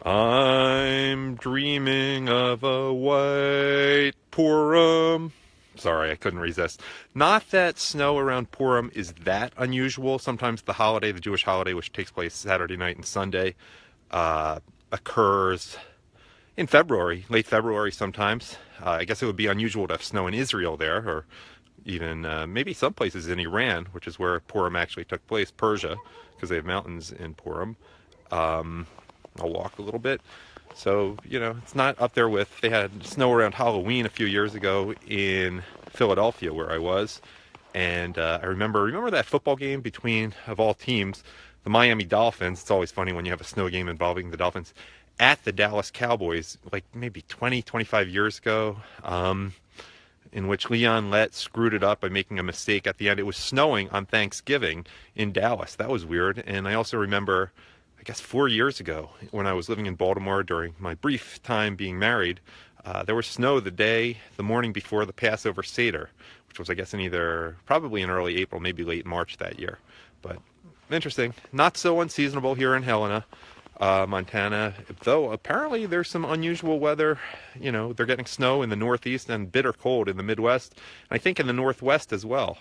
I'm dreaming of a white Purim. Sorry, I couldn't resist. Not that snow around Purim is that unusual. Sometimes the holiday, the Jewish holiday, which takes place Saturday night and Sunday, occurs in February, late February sometimes. I guess it would be unusual to have snow in Israel there, or even maybe some places in Iran, which is where Purim actually took place, Persia, because they have mountains in Purim. Um, I'll walk a little bit. So, it's not up there with, they had snow around Halloween a few years ago in Philadelphia where I was. And I remember that football game between, of all teams, the Miami Dolphins. It's always funny when you have a snow game involving the Dolphins at the Dallas Cowboys, like maybe 20, 25 years ago, in which Leon Lett screwed it up by making a mistake at the end. It was snowing on Thanksgiving in Dallas. That was weird. And I also remember, I guess 4 years ago, when I was living in Baltimore during my brief time being married, there was snow the morning before the Passover Seder, which was, I guess, probably in early April, maybe late March that year. But interesting. Not so unseasonable here in Helena, Montana, though apparently there's some unusual weather. They're getting snow in the Northeast and bitter cold in the Midwest. And I think in the Northwest as well,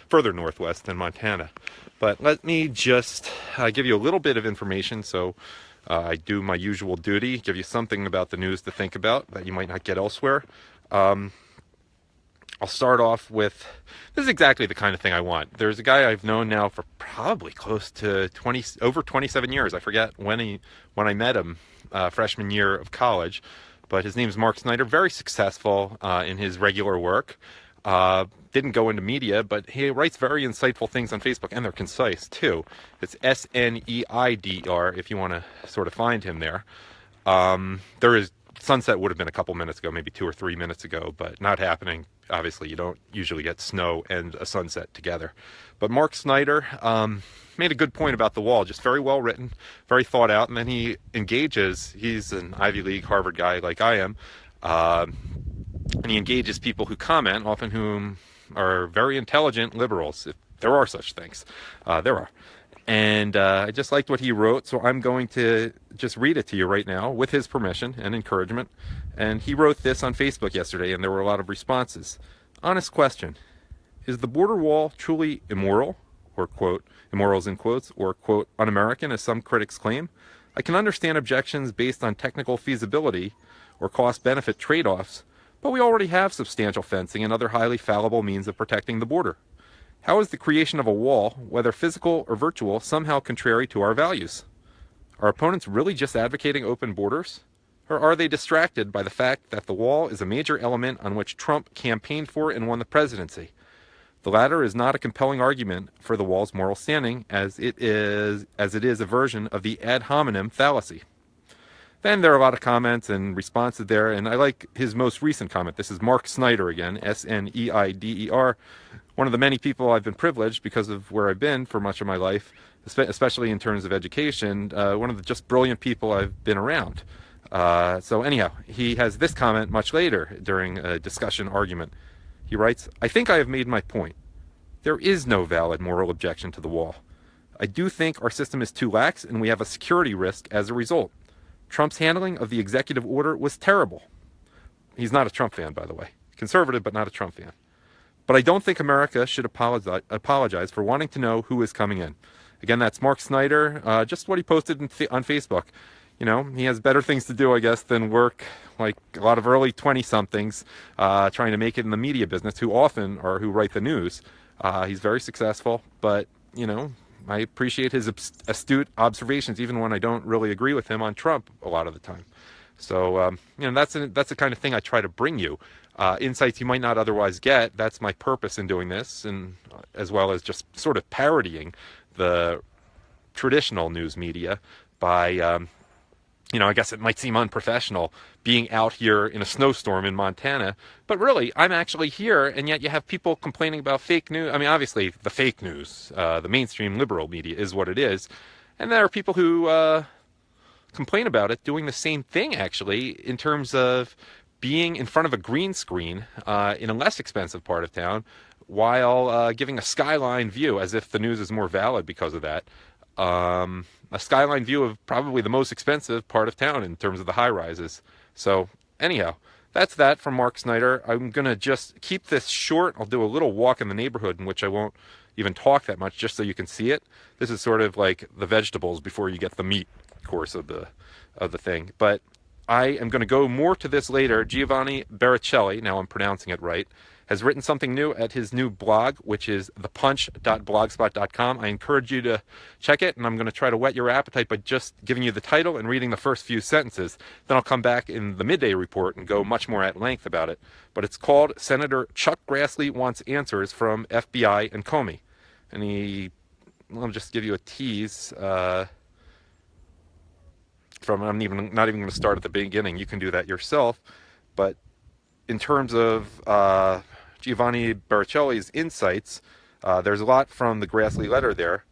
further northwest than Montana. But let me just give you a little bit of information. So I do my usual duty, give you something about the news to think about that you might not get elsewhere. I'll start off with, this is exactly the kind of thing I want. There's a guy I've known now for probably close to over 27 years. I forget when I met him, freshman year of college, but his name's Mark Snyder. Very successful in his regular work. Didn't go into media, but he writes very insightful things on Facebook, and they're concise too. It's Sneider if you want to sort of find him there. Sunset would have been a couple minutes ago, maybe 2 or 3 minutes ago, but not happening. Obviously, you don't usually get snow and a sunset together. But Mark Snyder made a good point about the wall, just very well written, very thought out, and then he engages, he's an Ivy League Harvard guy like I am, and he engages people who comment, often whom are very intelligent liberals, if there are such things. There are. And I just liked what he wrote, so I'm going to just read it to you right now with his permission and encouragement. And he wrote this on Facebook yesterday, and there were a lot of responses. Honest question. Is the border wall truly immoral, or quote, immorals in quotes, or quote, un-American, as some critics claim? I can understand objections based on technical feasibility or cost-benefit trade-offs, but we already have substantial fencing and other highly fallible means of protecting the border. How is the creation of a wall, whether physical or virtual, somehow contrary to our values? Are opponents really just advocating open borders? Or are they distracted by the fact that the wall is a major element on which Trump campaigned for and won the presidency? The latter is not a compelling argument for the wall's moral standing, as it is a version of the ad hominem fallacy. Then there are a lot of comments and responses there, and I like his most recent comment. This is Mark Snyder again, Sneider, one of the many people I've been privileged because of where I've been for much of my life, especially in terms of education, one of the just brilliant people I've been around. So anyhow, he has this comment much later during a discussion argument. He writes, I think I have made my point. There is no valid moral objection to the wall. I do think our system is too lax and we have a security risk as a result. Trump's handling of the executive order was terrible. He's not a Trump fan, by the way. Conservative, but not a Trump fan. But I don't think America should apologize for wanting to know who is coming in. Again, that's Mark Snyder, just what he posted on Facebook. He has better things to do, I guess, than work like a lot of early 20-somethings trying to make it in the media business, who write the news. He's very successful, but, I appreciate his astute observations, even when I don't really agree with him on Trump a lot of the time. So, that's the kind of thing I try to bring you. Insights you might not otherwise get. That's my purpose in doing this, and as well as just sort of parodying the traditional news media by, I guess it might seem unprofessional being out here in a snowstorm in Montana, but really, I'm actually here, and yet you have people complaining about fake news. I mean, obviously, the fake news, the mainstream liberal media is what it is, and there are people who complain about it doing the same thing, actually, in terms of being in front of a green screen in a less expensive part of town while giving a skyline view, as if the news is more valid because of that. a skyline view of probably the most expensive part of town in terms of the high rises. So anyhow, that's that from Mark Snyder. I'm going to just keep this short. I'll do a little walk in the neighborhood in which I won't even talk that much, just so you can see it. This is sort of like the vegetables before you get the meat course of the thing. But I am going to go more to this later. Giovanni Baricelli, now I'm pronouncing it right, has written something new at his new blog, which is thepunch.blogspot.com. I encourage you to check it, and I'm going to try to whet your appetite by just giving you the title and reading the first few sentences. Then I'll come back in the midday report and go much more at length about it. But it's called Senator Chuck Grassley Wants Answers from FBI and Comey. And I'll just give you a tease. I'm not even going to start at the beginning. You can do that yourself. But in terms of Giovanni Baricelli's insights, there's a lot from the Grassley letter there.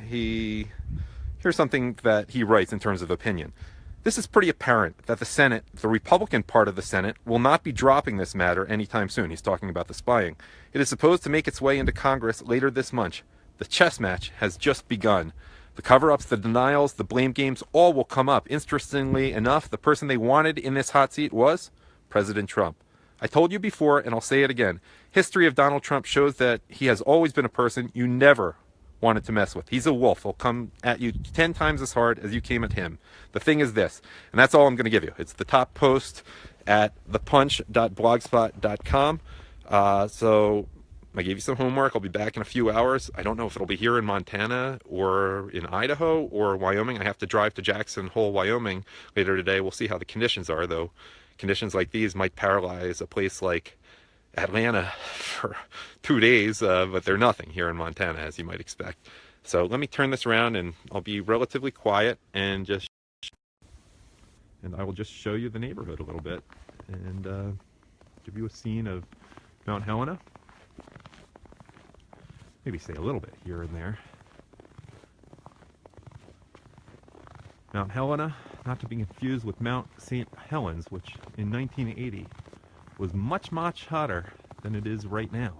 Here's something that he writes in terms of opinion. This is pretty apparent that the Senate, the Republican part of the Senate, will not be dropping this matter anytime soon. He's talking about the spying. It is supposed to make its way into Congress later this month. The chess match has just begun. The cover-ups, the denials, the blame games, all will come up. Interestingly enough, the person they wanted in this hot seat was President Trump. I told you before, and I'll say it again, history of Donald Trump shows that he has always been a person you never wanted to mess with. He's a wolf. He'll come at you 10 times as hard as you came at him. The thing is this, and that's all I'm going to give you. It's the top post at thepunch.blogspot.com. So I gave you some homework. I'll be back in a few hours. I don't know if it'll be here in Montana or in Idaho or Wyoming. I have to drive to Jackson Hole, Wyoming later today. We'll see how the conditions are, though. Conditions like these might paralyze a place like Atlanta for 2 days, but they're nothing here in Montana, as you might expect. So let me turn this around, and I'll be relatively quiet and I will just show you the neighborhood a little bit and give you a scene of Mount Helena. Maybe say a little bit here and there. Mount Helena, not to be confused with Mount St. Helens, which in 1980 was much, much hotter than it is right now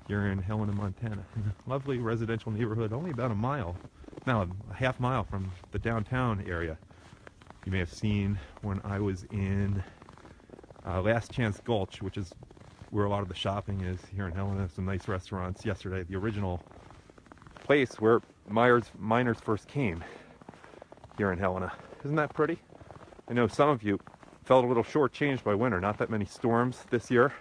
here in Helena, Montana. Lovely residential neighborhood, only about a half mile from the downtown area. You may have seen when I was in Last Chance Gulch, which is where a lot of the shopping is here in Helena. Some nice restaurants yesterday. The original place where miners first came here in Helena. Isn't that pretty? I know some of you felt a little shortchanged by winter. Not that many storms this year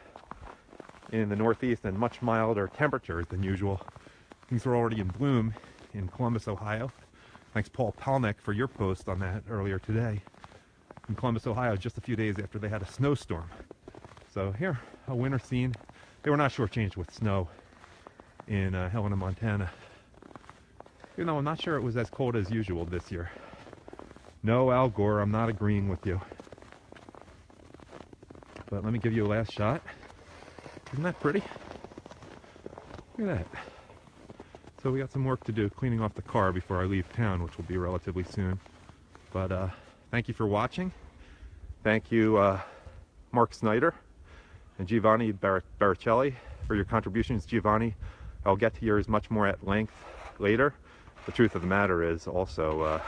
in the Northeast and much milder temperatures than usual. Things are already in bloom in Columbus, Ohio. Thanks, Paul Palnick, for your post on that earlier today. In Columbus, Ohio, just a few days after they had a snowstorm. So here, a winter scene. They were not shortchanged with snow in Helena, Montana. You know, I'm not sure it was as cold as usual this year. No, Al Gore, I'm not agreeing with you. But let me give you a last shot. Isn't that pretty? Look at that. So we got some work to do cleaning off the car before I leave town, which will be relatively soon. But thank you for watching. Thank you, Mark Snyder and Giovanni Baricelli for your contributions. Giovanni, I'll get to yours much more at length later. The truth of the matter is also,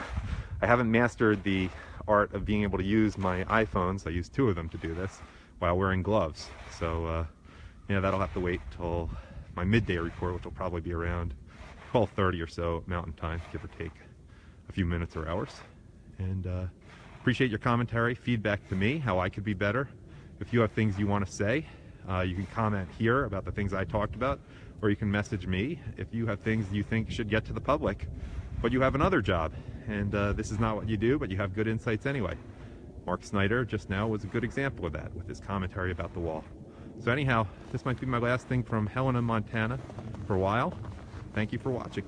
I haven't mastered the art of being able to use my iPhones. I use 2 of them to do this while wearing gloves. So, yeah, that'll have to wait till my midday report, which will probably be around 12:30 or so Mountain Time, give or take a few minutes or hours. And appreciate your commentary, feedback to me, how I could be better. If you have things you want to say, you can comment here about the things I talked about, or you can message me if you have things you think should get to the public, but you have another job, and this is not what you do, but you have good insights anyway. Mark Snyder just now was a good example of that with his commentary about the wall. So anyhow, this might be my last thing from Helena, Montana for a while. Thank you for watching.